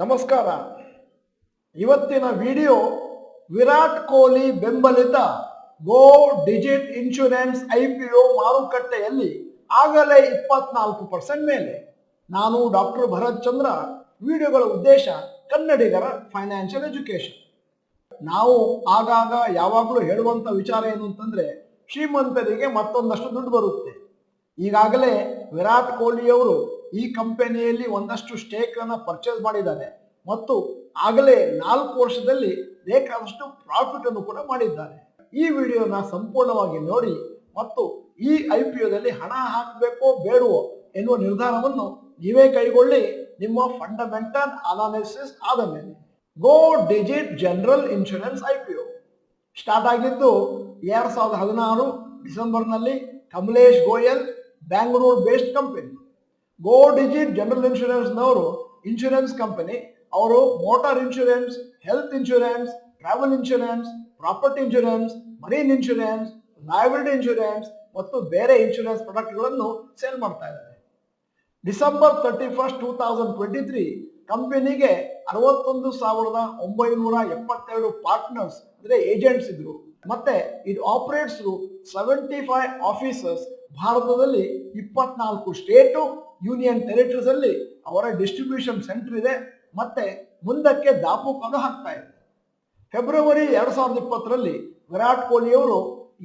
ನಮಸ್ಕಾರ. ಇವತ್ತಿನ ವಿಡಿಯೋ ವಿರಾಟ್ ಕೊಹ್ಲಿ ಬೆಂಬಲಿತ ಗೋ ಡಿಜಿಟ್ ಇನ್ಶೂರೆನ್ಸ್ IPO ಮಾರುಕಟ್ಟೆಯಲ್ಲಿ ಆಗಲೇ 24% ಮೇಲೆ. ನಾನು ಡಾಕ್ಟರ್ ಭರತ್ ಚಂದ್ರ. ವಿಡಿಯೋಗಳ ಉದ್ದೇಶ ಕನ್ನಡಿಗರ ಫೈನಾನ್ಷಿಯಲ್ ಎಜುಕೇಶನ್. ನಾವು ಆಗಾಗ ಯಾವಾಗಲೂ ಹೇಳುವಂತ ವಿಚಾರ ಏನು ಅಂತಂದ್ರೆ, ಶ್ರೀಮಂತರಿಗೆ ಮತ್ತೊಂದಷ್ಟು ದುಡ್ಡು ಬರುತ್ತೆ. ಈಗಾಗಲೇ ವಿರಾಟ್ ಕೊಹ್ಲಿ ಅವರು ಈ ಕಂಪನಿಯಲ್ಲಿ ಒಂದಷ್ಟು ಸ್ಟೇಕ್ ಅನ್ನ ಪರ್ಚೇಸ್ ಮಾಡಿದ್ದಾರೆ ಮತ್ತು ಆಗಲೇ 4 ವರ್ಷದಲ್ಲಿ ಬೇಕಾದಷ್ಟು ಪ್ರಾಫಿಟ್ ಅನ್ನು ಕೂಡ ಮಾಡಿದ್ದಾರೆ. ಈ ವಿಡಿಯೋನ ಸಂಪೂರ್ಣವಾಗಿ ನೋಡಿ ಮತ್ತು ಈ IPOದಲ್ಲಿ ಹಣ ಹಾಕಬೇಕೋ ಬೇಡವೋ ಎನ್ನುವ ನಿರ್ಧಾರವನ್ನು ನೀವೇ ಕೈಗೊಳ್ಳಿ, ನಿಮ್ಮ ಫಂಡಮೆಂಟಲ್ ಅನಾಲಿಸಿಸ್ ಆದ ಮೇಲೆ. Go Digit general insurance IPO start ಆಗಿದ್ದು 2016 ಡಿಸೆಂಬರ್ನಲ್ಲಿ. Kamlesh Goyal Bangalore based company. Go Digit general ಇನ್ಶೂರೆನ್ಸ್ನವರು ಇನ್ಶೂರೆನ್ಸ್ ಕಂಪನಿ. ಅವರು motor insurance, health insurance, travel insurance, property insurance, marine insurance, liability insurance ಮತ್ತು ಬೇರೆ ಇನ್ಶೂರೆನ್ಸ್ ಪ್ರಾಡಕ್ಟ್ಗಳನ್ನು ಸೇಲ್ ಮಾಡ್ತಾ ಇದ್ದಾರೆ. ಡಿಸೆಂಬರ್ 31, 2023 ಕಂಪನಿಗೆ 61,972 ಪಾರ್ಟ್ನರ್ಸ್ ಅಂದ್ರೆ ಏಜೆಂಟ್ಸ್ ಇದ್ರು. ಮತ್ತೆ ಇಟ್ ಆಪರೇಟ್ಸ್ 75 ಆಫೀಸಸ್. ಭಾರತದಲ್ಲಿ 24 ಸ್ಟೇಟು, ಯೂನಿಯನ್ ಟೆರಿಟರೀಸ್ ಅಲ್ಲಿ ಅವರ ಡಿಸ್ಟ್ರಿಬ್ಯೂಷನ್ ಸೆಂಟರ್ ಇದೆ. ಮತ್ತೆ ಮುಂದಕ್ಕೆ ದಾಪುಕನ್ನು ಹಾಕ್ತಾ ಇದೆ. ಫೆಬ್ರವರಿ 2020ರಲ್ಲಿ ವಿರಾಟ್ ಕೊಹ್ಲಿ ಅವರು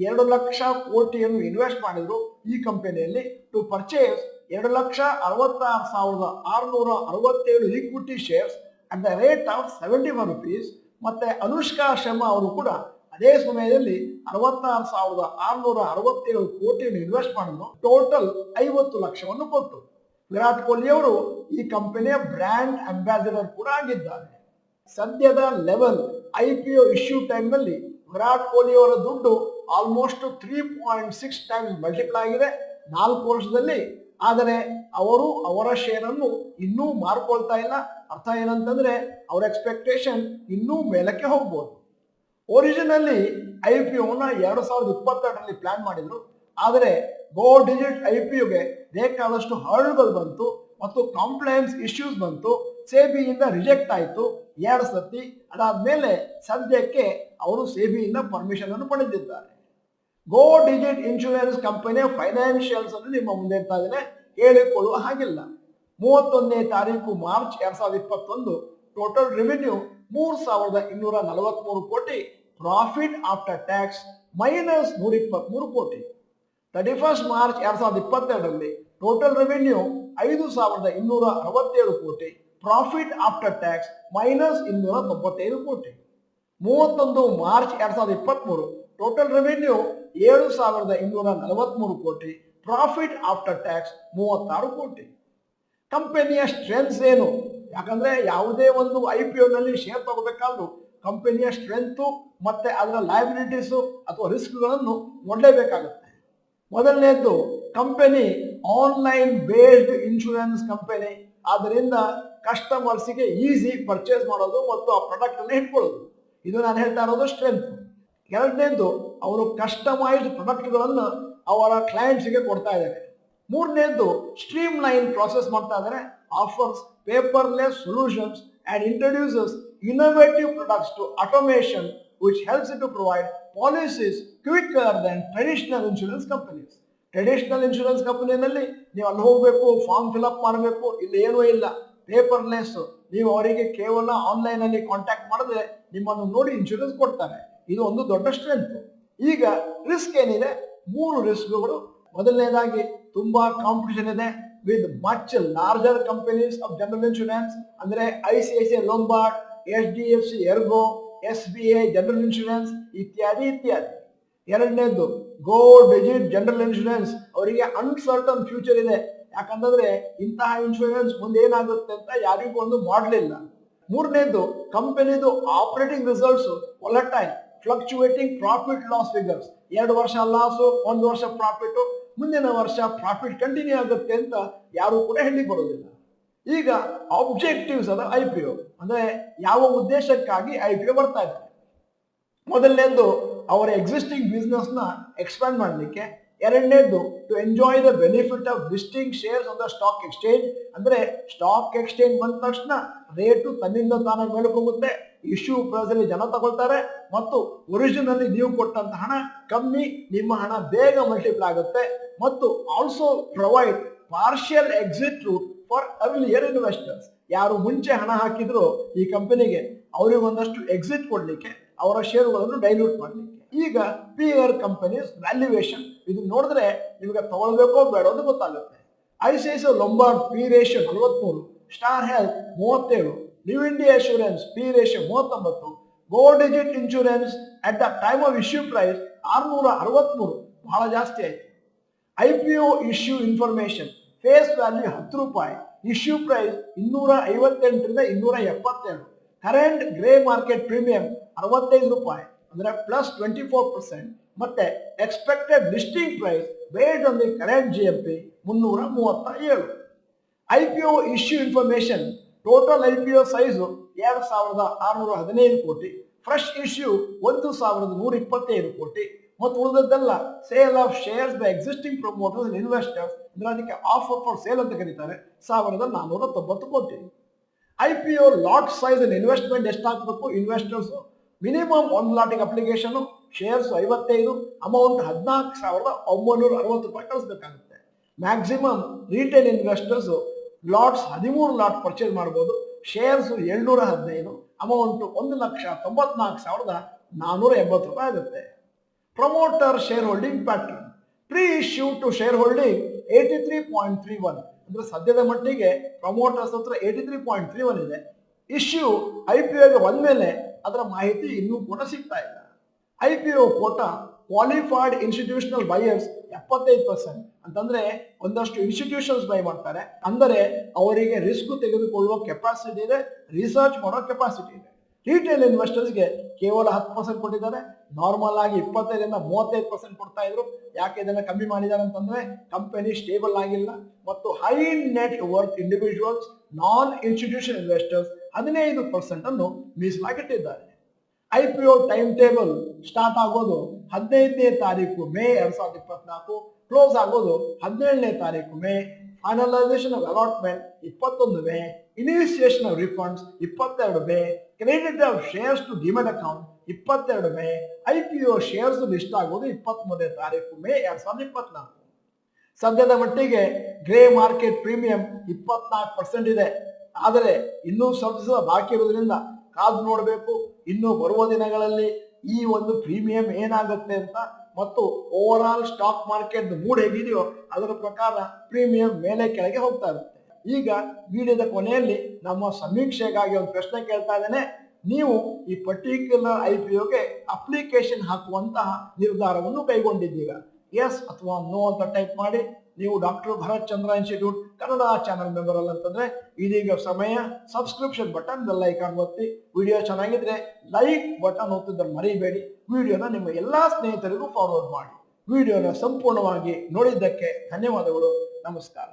2 ಲಕ್ಷ ಕೋಟಿಯನ್ನು ಇನ್ವೆಸ್ಟ್ ಮಾಡಿದ್ರು ಈ ಕಂಪನಿಯಲ್ಲಿ to purchase 2,66,667 equity shares at the rate of 75 rupees. ಮತ್ತೆ ಅನುಷ್ಕಾ ಶರ್ಮಾ ಅವರು ಕೂಡ ಅದೇ ಸಮಯದಲ್ಲಿ 66,667 ಕೋಟಿಯನ್ನು ಇನ್ವೆಸ್ಟ್ ಮಾಡಿದ್ರು. ಟೋಟಲ್ 50 ಲಕ್ಷವನ್ನು ಕೊಟ್ಟು ವಿರಾಟ್ ಕೊಹ್ಲಿ ಅವರು ಈ ಕಂಪನಿಯ ಬ್ರ್ಯಾಂಡ್ ಅಂಬಾಸಿಡರ್ ಕೂಡ ಆಗಿದ್ದಾರೆ. ಸದ್ಯದ ಲೆವೆಲ್ IPO ಇಶ್ಯೂ ಟೈಮ್ ನಲ್ಲಿ ವಿರಾಟ್ ಕೊಹ್ಲಿ ಅವರ ದುಡ್ಡು ಆಲ್ಮೋಸ್ಟ್ 3.6 ಟೈಮ್ಸ್ ಮಲ್ಟಿಪ್ಲೈ ಆಗಿದೆ 4 ವರ್ಷದಲ್ಲಿ. ಆದರೆ ಅವರು ಅವರ ಶೇರ್ ಅನ್ನು ಇನ್ನೂ ಮಾರ್ಕೊಳ್ತಾ ಇಲ್ಲ. ಅರ್ಥ ಏನಂತಂದ್ರೆ ಅವರ ಎಕ್ಸ್ಪೆಕ್ಟೇಷನ್ ಇನ್ನೂ ಮೇಲಕ್ಕೆ ಹೋಗ್ಬೋದು. ಒರಿಜಿನಲಿ IPOನ 2022ರಲ್ಲಿ ಪ್ಲಾನ್ ಮಾಡಿದ್ರು. ಆದರೆ ಗೋ ಡಿಜಿಟ್ IPOಗೆ ಬೇಕಾದಷ್ಟು ಹರ್ಡ್ಗಳು ಬಂತು ಮತ್ತು ಕಾಂಪ್ಲೈನ್ಸ್ ಇಶ್ಯೂಸ್ ಬಂತು. ಸೆಬಿಯಿಂದ ರಿಜೆಕ್ಟ್ ಆಯಿತು 2 ಸತಿ. ಅದಾದ್ಮೇಲೆ ಸದ್ಯಕ್ಕೆ ಅವರು ಸೆಬಿಯಿಂದ ಪರ್ಮಿಷನ್ ಅನ್ನು ಪಡೆದಿದ್ದಾರೆ. ಗೋ ಡಿಜಿಟ್ ಇನ್ಶೂರೆನ್ಸ್ ಕಂಪನಿಯ ಫೈನಾನ್ಷಿಯಲ್ಸ್ ಅನ್ನು ನಿಮ್ಮ ಮುಂದೆ ಇರ್ತಾ ಇದ್ದೇನೆ, ಹೇಳಿಕೊಳ್ಳುವ ಹಾಗಿಲ್ಲ. 31ನೇ ತಾರೀಕು ಮಾರ್ಚ್ 2021 ಟೋಟಲ್ ರೆವಿನ್ಯೂ 3,243 ಕೋಟಿ, ಪ್ರಾಫಿಟ್ ಆಫ್ಟರ್ ಟ್ಯಾಕ್ಸ್ -123 ಕೋಟಿ. 31 ಮಾರ್ಚ್ 2022ರಲ್ಲಿ ಟೋಟಲ್ ರೆವಿನ್ಯೂ 5,267 ಕೋಟಿ, ಪ್ರಾಫಿಟ್ ಆಫ್ಟರ್ ಟ್ಯಾಕ್ಸ್ -295 ಕೋಟಿ. 31 ಮಾರ್ಚ್ 2023 ಟೋಟಲ್ ರೆವಿನ್ಯೂ 7,243 ಕೋಟಿ, ಪ್ರಾಫಿಟ್ ಆಫ್ಟರ್ ಟ್ಯಾಕ್ಸ್ 36 ಕೋಟಿ. ಕಂಪನಿಯ ಸ್ಟ್ರೆಂತ್ಸ್ ಏನು? ಯಾಕಂದ್ರೆ ಯಾವುದೇ ಒಂದು IPOನಲ್ಲಿ ಶೇರ್ ತಗೋಬೇಕಾದ್ರೂ ಕಂಪನಿಯ ಸ್ಟ್ರೆಂತ್ ಮತ್ತೆ ಅದರ ಲಯಬಿಲಿಟೀಸು ಅಥವಾ ರಿಸ್ಕ್ಗಳನ್ನು ನೋಡಲೇಬೇಕಾಗುತ್ತೆ. ಮೊದಲನೇದ್ದು, company online based insurance company. ಆದ್ದರಿಂದ ಕಸ್ಟಮರ್ಸ್ಗೆ ಈಸಿ ಪರ್ಚೇಸ್ ಮಾಡೋದು ಮತ್ತು ಆ ಪ್ರಾಡಕ್ಟ್ ಅನ್ನು ಇಟ್ಕೊಳ್ಳೋದು, ಇದು ನಾನು ಹೇಳ್ತಾ ಇರೋದು ಸ್ಟ್ರೆಂತ್. ಎರಡನೇದು, ಅವರು ಕಸ್ಟಮೈಸ್ಡ್ ಪ್ರಾಡಕ್ಟ್ಗಳನ್ನು ಅವರ ಕ್ಲೈಂಟ್ಸ್ಗೆ ಕೊಡ್ತಾ ಇದ್ದಾರೆ. ಮೂರನೇದು, ಸ್ಟ್ರೀಮ್ ಲೈನ್ ಪ್ರಾಸೆಸ್ ಮಾಡ್ತಾ ಇದ್ದಾರೆ, offers paperless solutions and introduces innovative products to automation which helps it to provide policies quicker than traditional insurance companies. Traditional insurance ಕಂಪನಿಯಲ್ಲಿ ನೀವು ಅಲ್ಲಿ ಹೋಗಬೇಕು, ಫಾರ್ಮ್ ಫಿಲ್ಅಪ್ ಮಾಡಬೇಕು, ಇಲ್ಲಿ ಏನೂ ಇಲ್ಲ, ಪೇಪರ್ಲೆಸ್. ನೀವು ಅವರಿಗೆ ಕೇವಲ ಆನ್ಲೈನ್ ಅಲ್ಲಿ ಕಾಂಟ್ಯಾಕ್ಟ್ ಮಾಡಿದ್ರೆ ನಿಮ್ಮನ್ನು ನೋಡಿ ಇನ್ಶೂರೆನ್ಸ್ ಕೊಡ್ತಾರೆ. ಇದು ಒಂದು ದೊಡ್ಡ ಸ್ಟ್ರೆಂತ್. ಈಗ ರಿಸ್ಕ್ ಏನಿದೆ? 3 ರಿಸ್ಕ್ಗಳು. ಮೊದಲನೇದಾಗಿ, ತುಂಬಾ ಕಾಂಪಿಟಿಷನ್ ಇದೆ with much larger companies of general insurance ಅಂದ್ರೆ ICICI Lombard, HDFC Ergo, SBI general insurance ಇತ್ಯಾದಿ ಇತ್ಯಾದಿ. ಎರಡನೇದು, ಗೋ ಡಿಜಿಟ್ ಜನರಲ್ ಇನ್ಶೂರೆನ್ಸ್ ಅವರಿಗೆ ಅನ್ಸರ್ಟನ್ ಫ್ಯೂಚರ್ ಇದೆ. ಯಾಕಂತಂದ್ರೆ ಇಂತಹ ಇನ್ಶೂರೆನ್ಸ್ ಮುಂದೆ ಏನಾಗುತ್ತೆ ಅಂತ ಯಾರಿಗೂ ಒಂದು ಮಾಡಲ್ ಇಲ್ಲ. ಮೂರನೇದು, ಕಂಪನಿದು operating results volatile, fluctuating profit loss figures. 2 ವರ್ಷ ಲಾಸು, 1 ವರ್ಷ ಪ್ರಾಫಿಟ್, ಮುಂದಿನ ವರ್ಷ ಪ್ರಾಫಿಟ್ ಕಂಟಿನ್ಯೂ ಆಗುತ್ತೆ ಅಂತ ಯಾರು ಕೂಡ ಹೇಳಿ ಬರೋದಿಲ್ಲ. ಈಗ ಆಬ್ಜೆಕ್ಟಿವ್ಸ್ ಅದ IPO ಅಂದ್ರೆ ಯಾವ ಉದ್ದೇಶಕ್ಕಾಗಿ IPO ಬರ್ತಾ ಇದೆ? ಮೊದಲನೇದು, ಅವರ ಎಕ್ಸಿಸ್ಟಿಂಗ್ ಬಿಸ್ನೆಸ್ ನ ಎಕ್ಸ್ಪ್ಯಾಂಡ್ ಮಾಡಲಿಕ್ಕೆ. ಎರಡನೇದು, to enjoy the benefit of listing shares on the stock exchange ಅಂದ್ರೆ ಸ್ಟಾಕ್ ಎಕ್ಸ್ಚೇಂಜ್ ಬಂದ ತಕ್ಷಣ ರೇಟು ತನ್ನಿಂದ ತಾನೇ ಮೇಲ್ಕೋಗುತ್ತೆ, ಇಶ್ಯೂ ಪ್ರೈಸ್ ಅಲ್ಲಿ ಜನ ತಗೊಳ್ತಾರೆ ಮತ್ತು ಒರಿಜಿನಲ್ಲಿ ನೀವು ಕೊಟ್ಟಂತ ಹಣ ಕಮ್ಮಿ, ನಿಮ್ಮ ಹಣ ಬೇಗ ಮಲ್ಟಿಪ್ಲೈ ಆಗುತ್ತೆ ಮತ್ತು also provide partial exit route for earlier investors. ಯಾರು ಮುಂಚೆ ಹಣ ಹಾಕಿದ್ರು ಈ ಕಂಪನಿಗೆ ಅವರಿಗೆ ಒಂದಷ್ಟು ಎಕ್ಸಿಟ್ ಕೊಡ್ಲಿಕ್ಕೆ, ಅವರ ಷೇರುಗಳನ್ನು ಡೈಲ್ಯೂಟ್ ಮಾಡಲಿಕ್ಕೆ. ಈಗ ಪಿಯರ್ ಕಂಪನೀಸ್ ವ್ಯಾಲ್ಯೂಯೇಷನ್ ಇದು ನೋಡಿದ್ರೆ ನಿಮಗೆ ತಗೊಳ್ಬೇಕೋ ಬೇಡ ಅಂತ ಗೊತ್ತಾಗುತ್ತೆ. ICICI Lombard P ratio 43, Star Health 37, New India Assurance P ratio 39, Go Digit insurance at the time of issue price 663, ಬಹಳ ಜಾಸ್ತಿ ಆಯ್ತು. IPO issue information face value 10 ರೂಪಾಯಿ, ಇಶ್ಯೂ ಪ್ರೈಸ್ 258ರಿಂದ 277, ಕರೆಂಟ್ ಗ್ರೇ ಮಾರ್ಕೆಟ್ ಪ್ರೀಮಿಯಂ 65 ರೂಪಾಯಿ ಅಂದ್ರೆ plus 24%, ಮತ್ತೆ expected listing price based on the current GMP 337. IPO issue information total IPO size 2615 crore, fresh issue 1125 crore ಮತ್ತು ಉಳಿದದ್ದೆಲ್ಲ sale of shares by existing promoters and investors, ಅಂದ್ರೆ ಅದಕ್ಕೆ offer for sale ಅಂತ ಕರೀತಾರೆ, 1490 crore. IPO lot size and investment ಎಷ್ಟಾಗಬೇಕು investors? Minimum 1 ಲಾಟಿಗೆ application, shares 55, amount 14,960 ರೂಪಾಯಿ ಕಳಿಸ್ಬೇಕಾಗುತ್ತೆ. Maximum retail investors lots 13 lot purchase ಮಾಡಬಹುದು, ಶೇರ್ಸ್ 715, ಅಮೌಂಟ್ 1,94,480 ರೂಪಾಯಿ ಆಗುತ್ತೆ. Promoter share holding pattern pre issue to share holding 83.31, ಅಂದ್ರೆ ಸದ್ಯದ ಮಟ್ಟಿಗೆ ಪ್ರಮೋಟರ್ಸ್ ಹತ್ರ 83.31 ಇದೆ. ಇಶ್ಯೂ ಐಪಿಒಗೆ ಬಂದ್ಮೇಲೆ ಅದರ ಮಾಹಿತಿ ಇನ್ನೂ ಕೂಡ ಸಿಗ್ತಾ ಇಲ್ಲ. IPO quota qualified institutional buyers 75%, ಅಂತಂದ್ರೆ ಒಂದಷ್ಟು ಇನ್ಸ್ಟಿಟ್ಯೂಷನ್ಸ್ ಬೈ ಮಾಡ್ತಾರೆ, ಅಂದರೆ ಅವರಿಗೆ ರಿಸ್ಕ್ ತೆಗೆದುಕೊಳ್ಳುವ ಕೆಪಾಸಿಟಿ ಇದೆ, ರಿಸರ್ಚ್ ಮಾಡೋ ಕೆಪಾಸಿಟಿ ಇದೆ. ರಿಟೇಲ್ ಇನ್ವೆಸ್ಟರ್ಸ್ಗೆ ಕೇವಲ 10% ಕೊಟ್ಟಿದ್ದಾರೆ, ನಾರ್ಮಲ್ ಆಗಿ 25ರಿಂದ 35% ಕೊಡ್ತಾ ಇದ್ರು. ಯಾಕೆ ಇದನ್ನ ಕಮ್ಮಿ ಮಾಡಿದ್ದಾರೆ ಅಂತಂದ್ರೆ ಕಂಪನಿ ಸ್ಟೇಬಲ್ ಆಗಿಲ್ಲ ಮತ್ತು high net worth individuals non institution investors 15% ಅನ್ನು ಮೀಸಲಾಗಿಟ್ಟಿದ್ದಾರೆ. ಐಪಿಒ ಟೈಮ್ ಟೇಬಲ್ ಸ್ಟಾರ್ಟ್ ಆಗೋದು 15ನೇ ತಾರೀಕು ಮೇ 2024, ಕ್ಲೋಸ್ ಆಗೋದು 17ನೇ ತಾರೀಕು May, finalisation of allotment 21 May, initiation of refunds 22 May, credit of shares to demat account 22 May, IPO shares list ಆಗೋದು 23ನೇ ತಾರೀಕು ಮೇ 2024. ಸದ್ಯದ ಮಟ್ಟಿಗೆ ಗ್ರೇ ಮಾರ್ಕೆಟ್ ಪ್ರೀಮಿಯಂ 24% ಇದೆ, ಆದರೆ ಇನ್ನೂ ಸ್ವಲ್ಪ ಬಾಕಿ ಇರೋದ್ರಿಂದ ಕಾದು ನೋಡಬೇಕು. ಇನ್ನು ಬರುವ ದಿನಗಳಲ್ಲಿ ಈ ಒಂದು ಪ್ರೀಮಿಯಂ ಏನಾಗುತ್ತೆ ಅಂತ ಮತ್ತು overall stock market mood ಹೇಗಿದೆಯೋ ಅದರ ಪ್ರಕಾರ ಪ್ರೀಮಿಯಂ ಮೇಲೆ ಕೆಳಗೆ ಹೋಗ್ತಾ ಇರುತ್ತೆ. ಈಗ ವಿಡಿಯೋದ ಕೊನೆಯಲ್ಲಿ ನಮ್ಮ ಸಮೀಕ್ಷೆಗಾಗಿ ಒಂದು ಪ್ರಶ್ನೆ ಕೇಳ್ತಾ ಇದ್ದೇನೆ. ನೀವು ಈ ಪರ್ಟಿಕ್ಯುಲರ್ ಐಪಿಒಗೆ ಅಪ್ಲಿಕೇಶನ್ ಹಾಕುವಂತಹ ನಿರ್ಧಾರವನ್ನು ಕೈಗೊಂಡಿದ್ದೀರಾ? ಎಸ್ ಅಥವಾ ನೋ ಅಂತ ಟೈಪ್ ಮಾಡಿ. ನೀವು ಡಾಕ್ಟರ್ ಭರತ್ ಚಂದ್ರ ಇನ್ಸ್ಟಿಟ್ಯೂಟ್ ಕನ್ನಡ ಚಾನಲ್ ಮೆಂಬರ್ ಅಲ್ಲ ಅಂತಂದ್ರೆ ಇದೀಗ ಸಮಯ ಸಬ್ಸ್ಕ್ರಿಪ್ಷನ್ ಬಟನ್ ಬೆಲ್ ಐಕಾನ್ ಒತ್ತಿ. ವಿಡಿಯೋ ಚೆನ್ನಾಗಿದ್ರೆ ಲೈಕ್ ಬಟನ್ ಒತ್ತುವುದನ್ನು ಮರಿಬೇಡಿ. ವಿಡಿಯೋನ ನಿಮ್ಮ ಎಲ್ಲಾ ಸ್ನೇಹಿತರಿಗೂ ಫಾರ್ವರ್ಡ್ ಮಾಡಿ. ವಿಡಿಯೋನ ಸಂಪೂರ್ಣವಾಗಿ ನೋಡಿದ್ದಕ್ಕೆ ಧನ್ಯವಾದಗಳು. ನಮಸ್ಕಾರ.